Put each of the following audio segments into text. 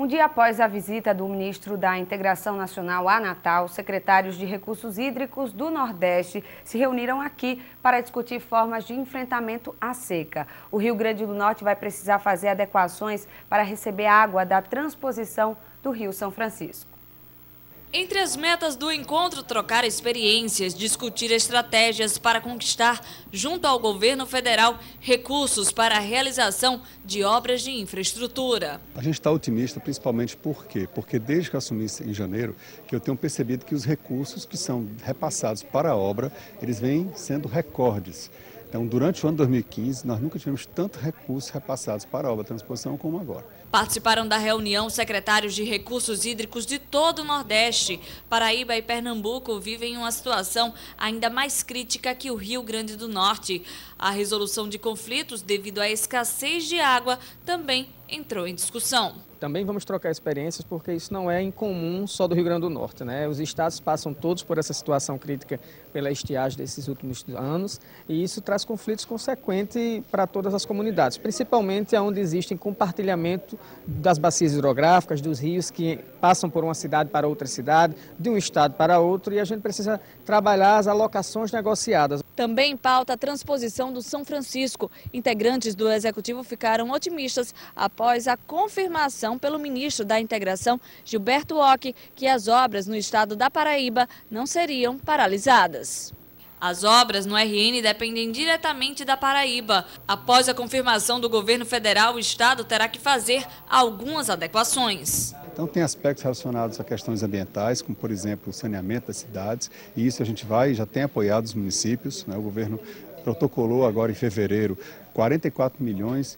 Um dia após a visita do ministro da Integração Nacional a Natal, secretários de Recursos Hídricos do Nordeste se reuniram aqui para discutir formas de enfrentamento à seca. O Rio Grande do Norte vai precisar fazer adequações para receber água da transposição do Rio São Francisco. Entre as metas do encontro, trocar experiências, discutir estratégias para conquistar, junto ao governo federal, recursos para a realização de obras de infraestrutura. A gente está otimista principalmente por quê? Porque desde que eu assumi em janeiro, que eu tenho percebido que os recursos que são repassados para a obra, eles vêm sendo recordes. Então, durante o ano 2015, nós nunca tivemos tanto recursos repassados para a obra de transposição como agora. Participaram da reunião secretários de Recursos Hídricos de todo o Nordeste. Paraíba e Pernambuco vivem uma situação ainda mais crítica que o Rio Grande do Norte. A resolução de conflitos devido à escassez de água também entrou em discussão. Também vamos trocar experiências porque isso não é incomum só do Rio Grande do Norte, né? Os estados passam todos por essa situação crítica pela estiagem desses últimos anos e isso traz conflitos consequentes para todas as comunidades, principalmente onde existem compartilhamento das bacias hidrográficas, dos rios que passam por uma cidade para outra cidade, de um estado para outro, e a gente precisa trabalhar as alocações negociadas. Também pauta a transposição do São Francisco. Integrantes do Executivo ficaram otimistas após a confirmação pelo ministro da Integração, Gilberto Occhi, que as obras no estado da Paraíba não seriam paralisadas. As obras no RN dependem diretamente da Paraíba. Após a confirmação do governo federal, o estado terá que fazer algumas adequações. Então tem aspectos relacionados a questões ambientais, como por exemplo o saneamento das cidades, e isso a gente já tem apoiado os municípios, né? O governo protocolou agora em fevereiro 44 milhões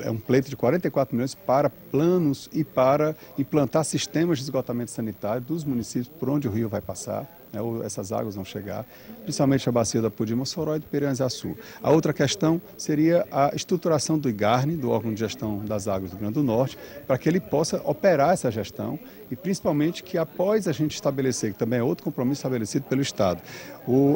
um pleito de 44 milhões para planos e para implantar sistemas de esgotamento sanitário dos municípios por onde o rio vai passar, né, ou essas águas vão chegar, principalmente a bacia da Pudim-Mossoró e do Piranhaçu. A outra questão seria a estruturação do IGARNE, do órgão de gestão das águas do Rio Grande do Norte, para que ele possa operar essa gestão e principalmente que após a gente estabelecer, que também é outro compromisso estabelecido pelo Estado,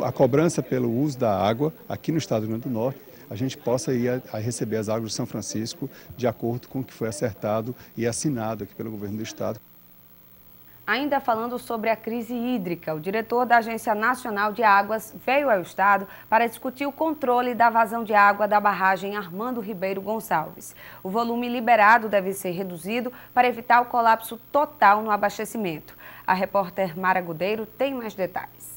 a cobrança pelo uso da água aqui no Estado do Rio Grande do Norte, a gente possa ir a receber as águas de São Francisco de acordo com o que foi acertado e assinado aqui pelo governo do estado. Ainda falando sobre a crise hídrica, o diretor da Agência Nacional de Águas veio ao estado para discutir o controle da vazão de água da barragem Armando Ribeiro Gonçalves. O volume liberado deve ser reduzido para evitar o colapso total no abastecimento. A repórter Mara Gudeiro tem mais detalhes.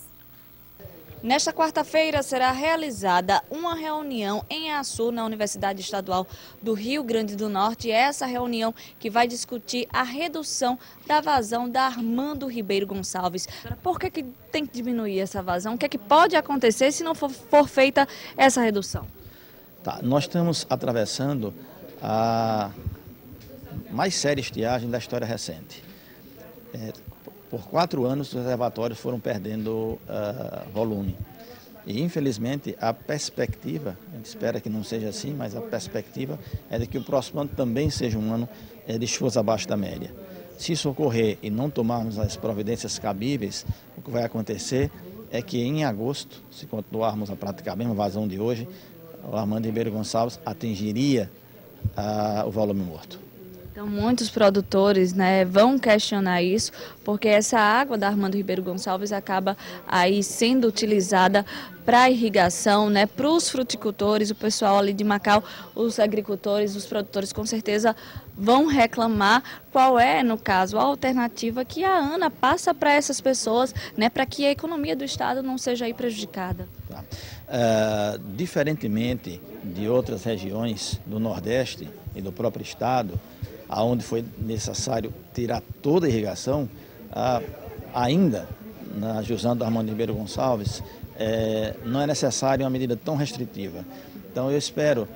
Nesta quarta-feira será realizada uma reunião em Açu, na Universidade Estadual do Rio Grande do Norte. Essa reunião que vai discutir a redução da vazão da Armando Ribeiro Gonçalves. Por que tem que diminuir essa vazão? O que é que pode acontecer se não for feita essa redução? Nós estamos atravessando a mais séria estiagem da história recente. Por 4 anos, os reservatórios foram perdendo volume. E, infelizmente, a perspectiva, a gente espera que não seja assim, mas a perspectiva é de que o próximo ano também seja um ano de chuvas abaixo da média. Se isso ocorrer e não tomarmos as providências cabíveis, o que vai acontecer é que em agosto, se continuarmos a praticar a mesma vazão de hoje, o Armando Ribeiro Gonçalves atingiria o volume morto. Então, muitos produtores, né, vão questionar isso, porque essa água da Armando Ribeiro Gonçalves acaba aí sendo utilizada para irrigação, né, para os fruticultores, o pessoal ali de Macau, os agricultores, os produtores com certeza vão reclamar. Qual é, no caso, a alternativa que a ANA passa para essas pessoas, né, para que a economia do estado não seja aí prejudicada? Diferentemente de outras regiões do Nordeste e do próprio estado, aonde foi necessário tirar toda a irrigação, ainda na Jusão do Armando Ribeiro Gonçalves, não é necessária uma medida tão restritiva. Então eu espero,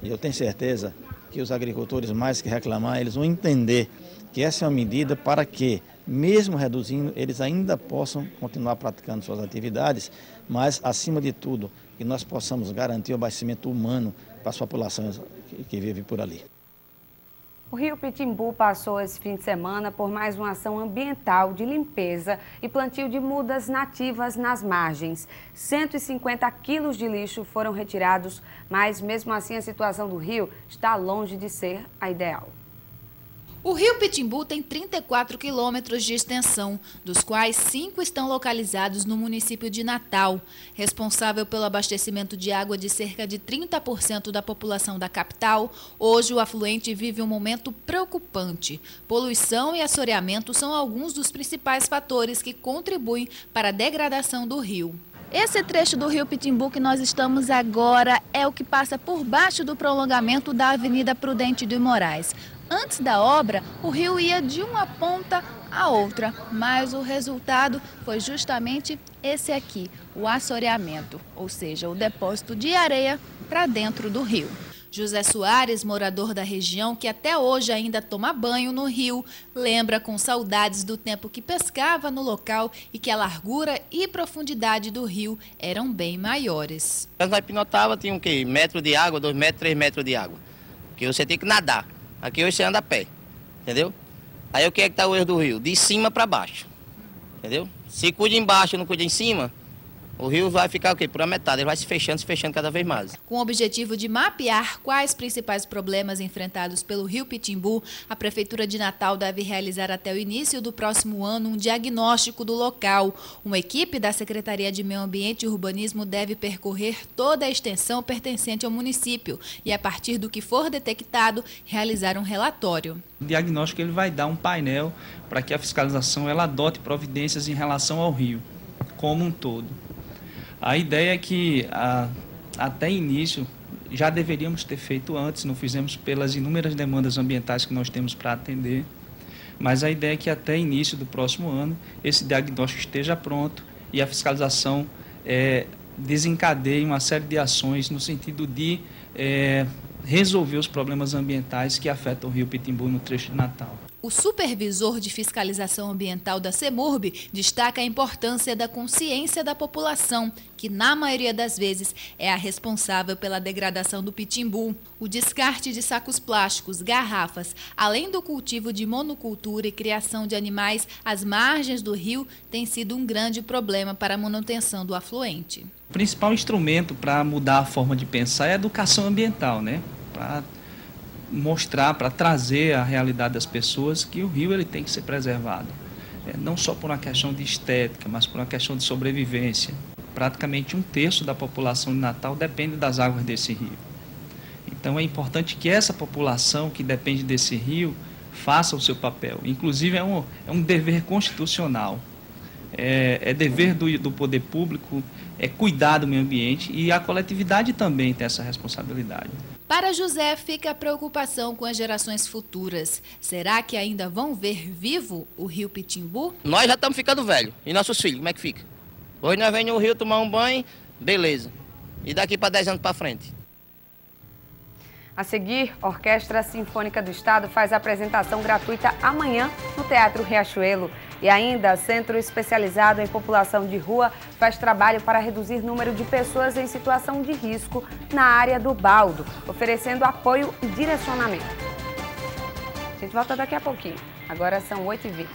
e eu tenho certeza, que os agricultores, mais que reclamar, eles vão entender que essa é uma medida para que, mesmo reduzindo, eles ainda possam continuar praticando suas atividades, mas, acima de tudo, que nós possamos garantir o abastecimento humano para as populações que vivem por ali. O Rio Pitimbu passou esse fim de semana por mais uma ação ambiental de limpeza e plantio de mudas nativas nas margens. 150 quilos de lixo foram retirados, mas mesmo assim a situação do rio está longe de ser a ideal. O rio Pitimbu tem 34 quilômetros de extensão, dos quais 5 estão localizados no município de Natal. Responsável pelo abastecimento de água de cerca de 30% da população da capital, hoje o afluente vive um momento preocupante. Poluição e assoreamento são alguns dos principais fatores que contribuem para a degradação do rio. Esse trecho do rio Pitimbu que nós estamos agora é o que passa por baixo do prolongamento da Avenida Prudente de Moraes. Antes da obra, o rio ia de uma ponta a outra, mas o resultado foi justamente esse aqui, o assoreamento, ou seja, o depósito de areia para dentro do rio. José Soares, morador da região, que até hoje ainda toma banho no rio, lembra com saudades do tempo que pescava no local e que a largura e profundidade do rio eram bem maiores. Nós pinotava, tinha um quê? Metro de água, 2 metros, 3 metros de água, que você tem que nadar. Aqui hoje você anda a pé, entendeu? Aí o que é que está o erro do rio? De cima para baixo, entendeu? Se cuida embaixo e não cuida em cima, o rio vai ficar o quê? Por a metade, ele vai se fechando cada vez mais. Com o objetivo de mapear quais principais problemas enfrentados pelo rio Pitimbu, a Prefeitura de Natal deve realizar até o início do próximo ano um diagnóstico do local. Uma equipe da Secretaria de Meio Ambiente e Urbanismo deve percorrer toda a extensão pertencente ao município e, a partir do que for detectado, realizar um relatório. O diagnóstico ele vai dar um painel para que a fiscalização ela adote providências em relação ao rio, como um todo. A ideia é que até início já deveríamos ter feito antes, não fizemos pelas inúmeras demandas ambientais que nós temos para atender, mas a ideia é que até início do próximo ano esse diagnóstico esteja pronto e a fiscalização desencadeie uma série de ações no sentido de resolver os problemas ambientais que afetam o rio Pitimbu no trecho de Natal. O supervisor de fiscalização ambiental da CEMURB destaca a importância da consciência da população, que na maioria das vezes é a responsável pela degradação do Pitimbu. O descarte de sacos plásticos, garrafas, além do cultivo de monocultura e criação de animais às margens do rio, tem sido um grande problema para a manutenção do afluente. O principal instrumento para mudar a forma de pensar é a educação ambiental, né? Para mostrar, para trazer a realidade das pessoas que o rio ele tem que ser preservado. Não só por uma questão de estética, mas por uma questão de sobrevivência. Praticamente 1/3 da população de Natal depende das águas desse rio. Então é importante que essa população que depende desse rio faça o seu papel. Inclusive é um dever constitucional. É dever do poder público cuidar do meio ambiente e a coletividade também tem essa responsabilidade. Para José, fica a preocupação com as gerações futuras. Será que ainda vão ver vivo o rio Pitimbu? Nós já estamos ficando velhos. E nossos filhos, como é que fica? Hoje nós vamos no rio tomar um banho, beleza. E daqui para 10 anos para frente? A seguir, a Orquestra Sinfônica do Estado faz a apresentação gratuita amanhã no Teatro Riachuelo. E ainda, Centro Especializado em População de Rua faz trabalho para reduzir o número de pessoas em situação de risco na área do Baldo, oferecendo apoio e direcionamento. A gente volta daqui a pouquinho. Agora são 8h20.